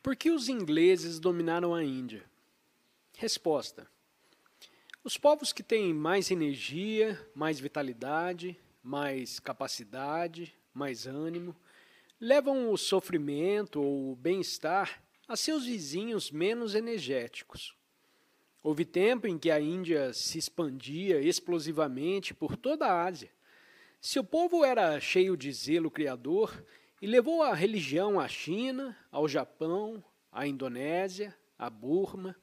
Por que os ingleses dominaram a Índia? Resposta: os povos que têm mais energia, mais vitalidade, mais capacidade, mais ânimo, levam o sofrimento ou o bem-estar a seus vizinhos menos energéticos. Houve tempo em que a Índia se expandia explosivamente por toda a Ásia. Seu povo era cheio de zelo criador e levou a religião à China, ao Japão, à Indonésia, à Burma.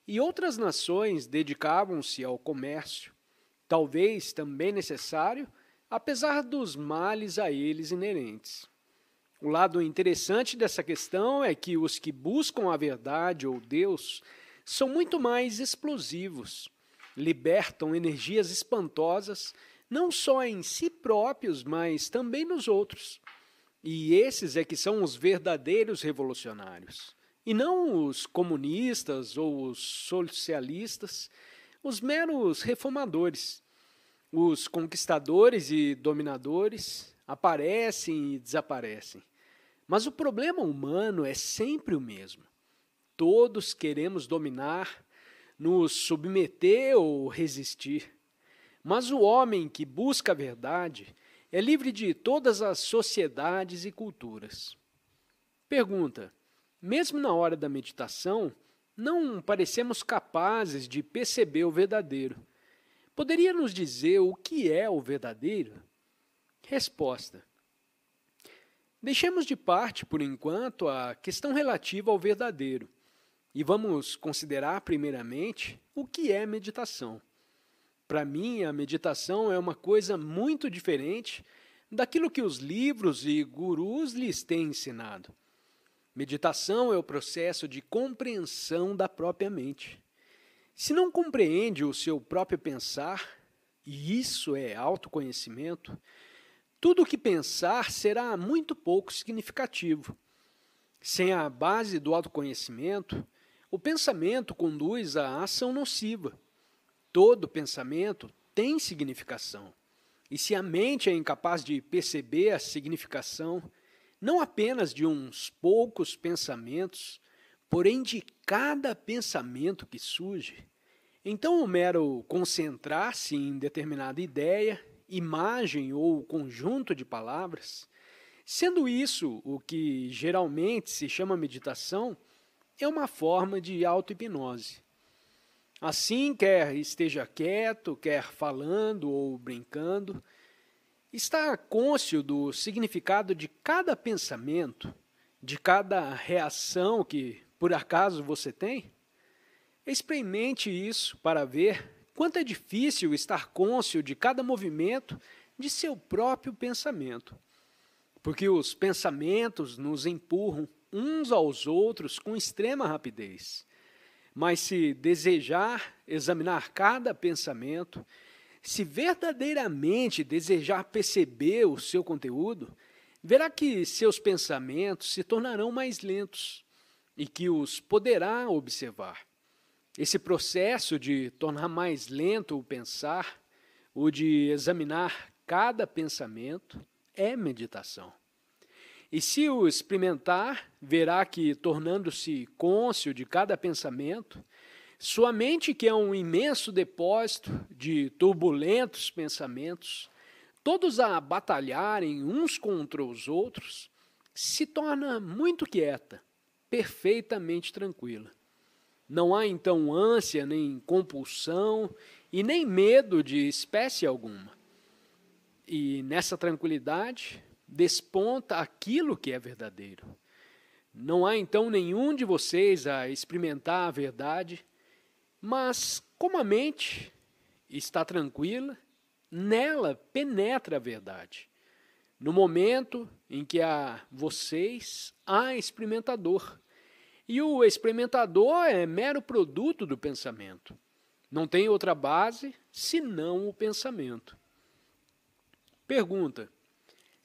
E outras nações dedicavam-se ao comércio, talvez também necessário, apesar dos males a eles inerentes. O lado interessante dessa questão é que os que buscam a verdade ou Deus são muito mais explosivos, libertam energias espantosas, não só em si próprios, mas também nos outros. E esses é que são os verdadeiros revolucionários, e não os comunistas ou os socialistas, os meros reformadores. Os conquistadores e dominadores aparecem e desaparecem. Mas o problema humano é sempre o mesmo. Todos queremos dominar, nos submeter ou resistir. Mas o homem que busca a verdade é livre de todas as sociedades e culturas. Pergunta: mesmo na hora da meditação, não parecemos capazes de perceber o verdadeiro. Poderia nos dizer o que é o verdadeiro? Resposta: deixemos de parte, por enquanto, a questão relativa ao verdadeiro e vamos considerar, primeiramente, o que é meditação. Para mim, a meditação é uma coisa muito diferente daquilo que os livros e gurus lhes têm ensinado. Meditação é o processo de compreensão da própria mente. Se não compreende o seu próprio pensar, e isso é autoconhecimento, tudo o que pensar será muito pouco significativo. Sem a base do autoconhecimento, o pensamento conduz à ação nociva. Todo pensamento tem significação. E se a mente é incapaz de perceber a significação, não apenas de uns poucos pensamentos, porém de cada pensamento que surge, então o mero concentrar-se em determinada ideia, imagem ou conjunto de palavras, sendo isso o que geralmente se chama meditação, é uma forma de auto-hipnose. Assim, quer esteja quieto, quer falando ou brincando, está cônscio do significado de cada pensamento, de cada reação que, por acaso, você tem? Experimente isso para ver quanto é difícil estar cônscio de cada movimento de seu próprio pensamento. Porque os pensamentos nos empurram uns aos outros com extrema rapidez. Mas se desejar examinar cada pensamento, se verdadeiramente desejar perceber o seu conteúdo, verá que seus pensamentos se tornarão mais lentos e que os poderá observar. Esse processo de tornar mais lento o pensar, ou de examinar cada pensamento, é meditação. E se o experimentar, verá que, tornando-se cônscio de cada pensamento, sua mente, que é um imenso depósito de turbulentos pensamentos, todos a batalharem uns contra os outros, se torna muito quieta, perfeitamente tranquila. Não há então ânsia, nem compulsão e nem medo de espécie alguma. E nessa tranquilidade desponta aquilo que é verdadeiro. Não há então nenhum de vocês a experimentar a verdade, mas como a mente está tranquila, nela penetra a verdade. No momento em que há vocês, há experimentador. E o experimentador é mero produto do pensamento. Não tem outra base senão o pensamento. Pergunta: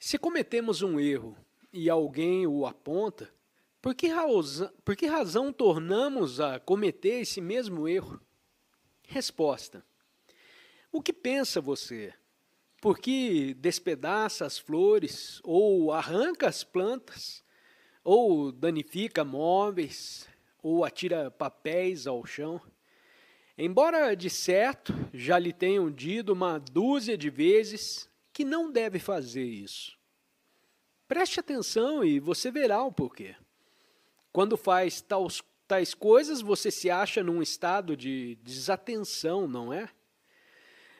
se cometemos um erro e alguém o aponta, por que razão tornamos a cometer esse mesmo erro? Resposta: o que pensa você? Por que despedaça as flores ou arranca as plantas? ou danifica móveis, ou atira papéis ao chão. Embora de certo já lhe tenham dito uma dúzia de vezes que não deve fazer isso. Preste atenção e você verá o porquê. Quando faz tais coisas, você se acha num estado de desatenção, não é?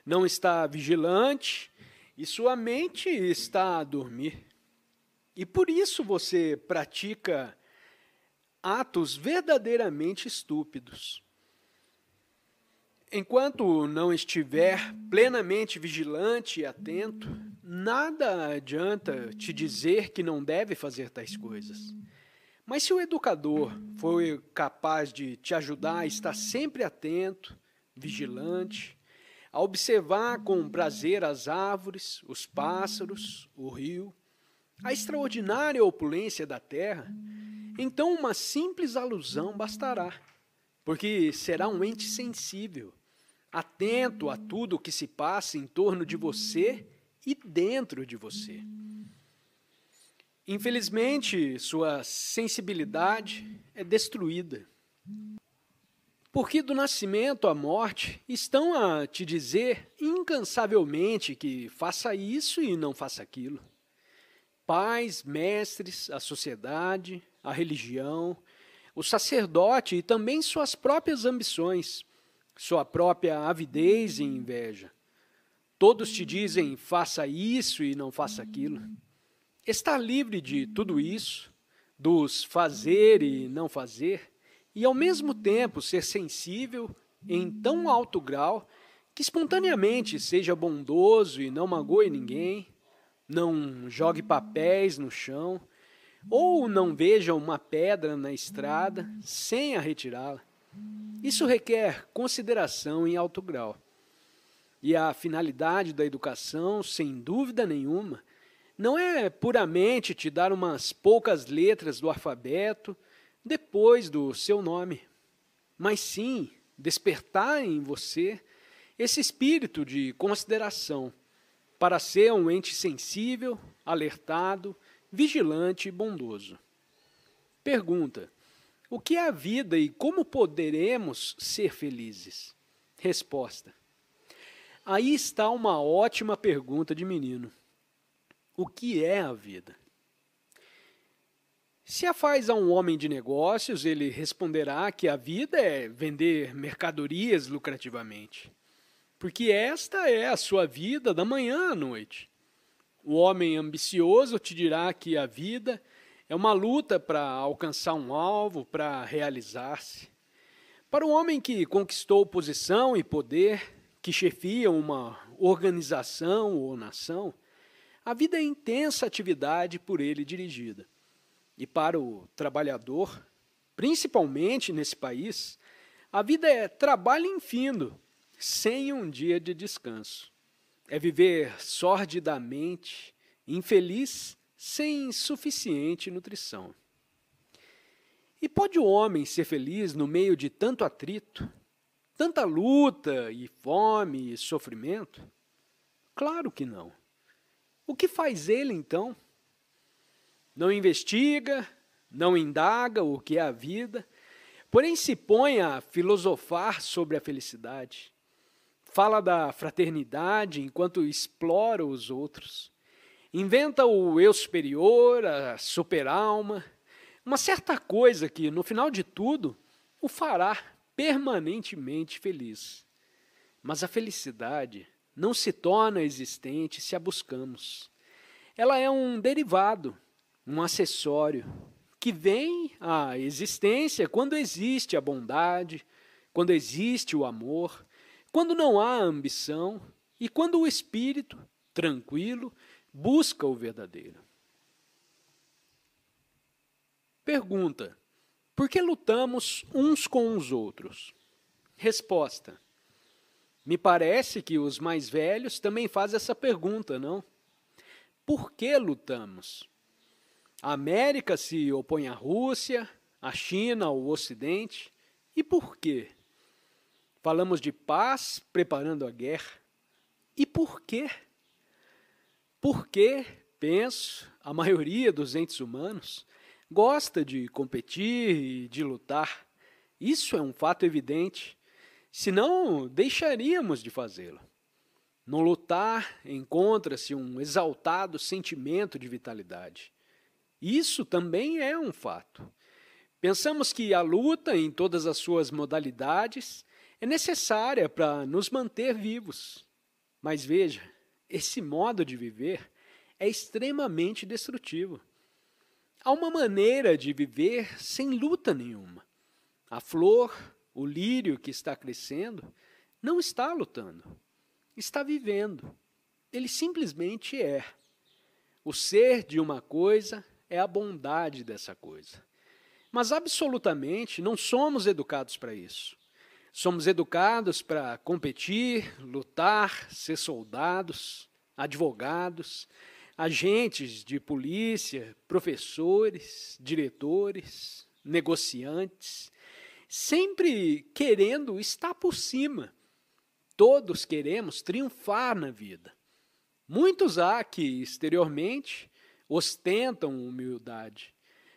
Não está vigilante e sua mente está a dormir. E por isso você pratica atos verdadeiramente estúpidos. Enquanto não estiver plenamente vigilante e atento, nada adianta te dizer que não deve fazer tais coisas. Mas se o educador for capaz de te ajudar a estar sempre atento, vigilante, a observar com prazer as árvores, os pássaros, o rio, a extraordinária opulência da terra, então uma simples alusão bastará, porque será um ente sensível, atento a tudo o que se passa em torno de você e dentro de você. Infelizmente, sua sensibilidade é destruída. Porque do nascimento à morte estão a te dizer incansavelmente que faça isso e não faça aquilo. Pais, mestres, a sociedade, a religião, o sacerdote e também suas próprias ambições, sua própria avidez e inveja. Todos te dizem, faça isso e não faça aquilo. Estar livre de tudo isso, dos fazer e não fazer, e ao mesmo tempo ser sensível em tão alto grau que espontaneamente seja bondoso e não magoe ninguém, não jogue papéis no chão, ou não veja uma pedra na estrada sem a retirá-la. Isso requer consideração em alto grau. E a finalidade da educação, sem dúvida nenhuma, não é puramente te dar umas poucas letras do alfabeto depois do seu nome, mas sim despertar em você esse espírito de consideração para ser um ente sensível, alertado, vigilante e bondoso. Pergunta: o que é a vida e como poderemos ser felizes? Resposta: aí está uma ótima pergunta de menino. O que é a vida? Se a faz a um homem de negócios, ele responderá que a vida é vender mercadorias lucrativamente, porque esta é a sua vida da manhã à noite. O homem ambicioso te dirá que a vida é uma luta para alcançar um alvo, para realizar-se. Para o homem que conquistou posição e poder, que chefia uma organização ou nação, a vida é intensa atividade por ele dirigida. E para o trabalhador, principalmente nesse país, a vida é trabalho infindo, sem um dia de descanso. É viver sordidamente, infeliz, sem suficiente nutrição. E pode o homem ser feliz no meio de tanto atrito, tanta luta e fome e sofrimento? Claro que não. O que faz ele, então? Não investiga, não indaga o que é a vida, porém se põe a filosofar sobre a felicidade. Fala da fraternidade enquanto explora os outros. Inventa o eu superior, a super-alma, uma certa coisa que, no final de tudo, o fará permanentemente feliz. Mas a felicidade não se torna existente se a buscamos. Ela é um derivado, um acessório, que vem à existência quando existe a bondade, quando existe o amor, quando não há ambição e quando o espírito, tranquilo, busca o verdadeiro. Pergunta: por que lutamos uns com os outros? Resposta: me parece que os mais velhos também fazem essa pergunta, não? Por que lutamos? A América se opõe à Rússia, a China ao Ocidente. E por quê? Falamos de paz preparando a guerra. E por quê? Porque, penso, a maioria dos entes humanos gosta de competir e de lutar. Isso é um fato evidente, senão deixaríamos de fazê-lo. No lutar encontra-se um exaltado sentimento de vitalidade. Isso também é um fato. Pensamos que a luta, em todas as suas modalidades, é necessária para nos manter vivos. Mas veja, esse modo de viver é extremamente destrutivo. Há uma maneira de viver sem luta nenhuma. A flor, o lírio que está crescendo, não está lutando, está vivendo. Ele simplesmente é. O ser de uma coisa é a bondade dessa coisa. Mas absolutamente não somos educados para isso. Somos educados para competir, lutar, ser soldados, advogados, agentes de polícia, professores, diretores, negociantes, sempre querendo estar por cima. Todos queremos triunfar na vida. Muitos há que, exteriormente, ostentam humildade,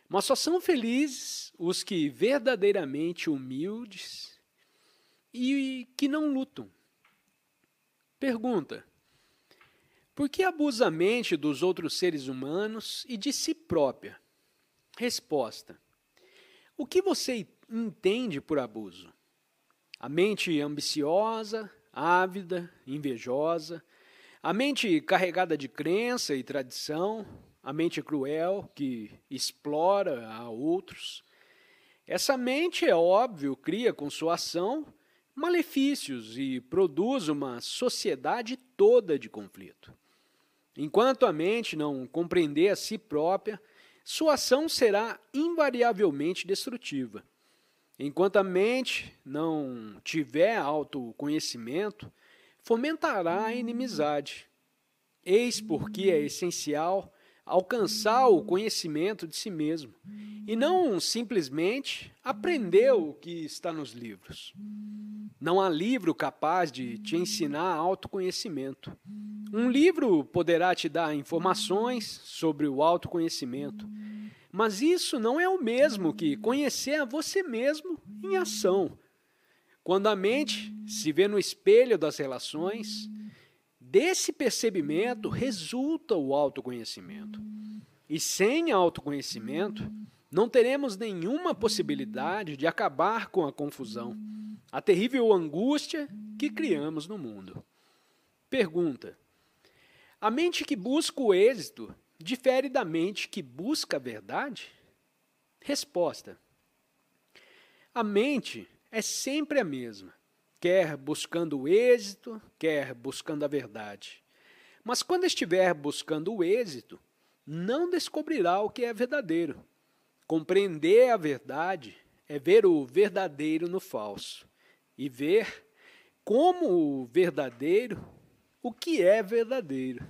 mas só são felizes os que verdadeiramente humildes e que não lutam. Pergunta: por que abusa a mente dos outros seres humanos e de si própria? Resposta: o que você entende por abuso? A mente ambiciosa, ávida, invejosa, a mente carregada de crença e tradição, a mente cruel que explora a outros. Essa mente, é óbvio, cria com sua ação malefícios e produz uma sociedade toda de conflito. Enquanto a mente não compreender a si própria, sua ação será invariavelmente destrutiva. Enquanto a mente não tiver autoconhecimento, fomentará a inimizade. Eis porque é essencial alcançar o conhecimento de si mesmo e não simplesmente aprender o que está nos livros. Não há livro capaz de te ensinar autoconhecimento. Um livro poderá te dar informações sobre o autoconhecimento, mas isso não é o mesmo que conhecer a você mesmo em ação. Quando a mente se vê no espelho das relações, desse percebimento resulta o autoconhecimento. E sem autoconhecimento, não teremos nenhuma possibilidade de acabar com a confusão, a terrível angústia que criamos no mundo. Pergunta: a mente que busca o êxito difere da mente que busca a verdade? Resposta: a mente é sempre a mesma, quer buscando o êxito, quer buscando a verdade. Mas quando estiver buscando o êxito, não descobrirá o que é verdadeiro. Compreender a verdade é ver o verdadeiro no falso e ver como o verdadeiro o que é verdadeiro.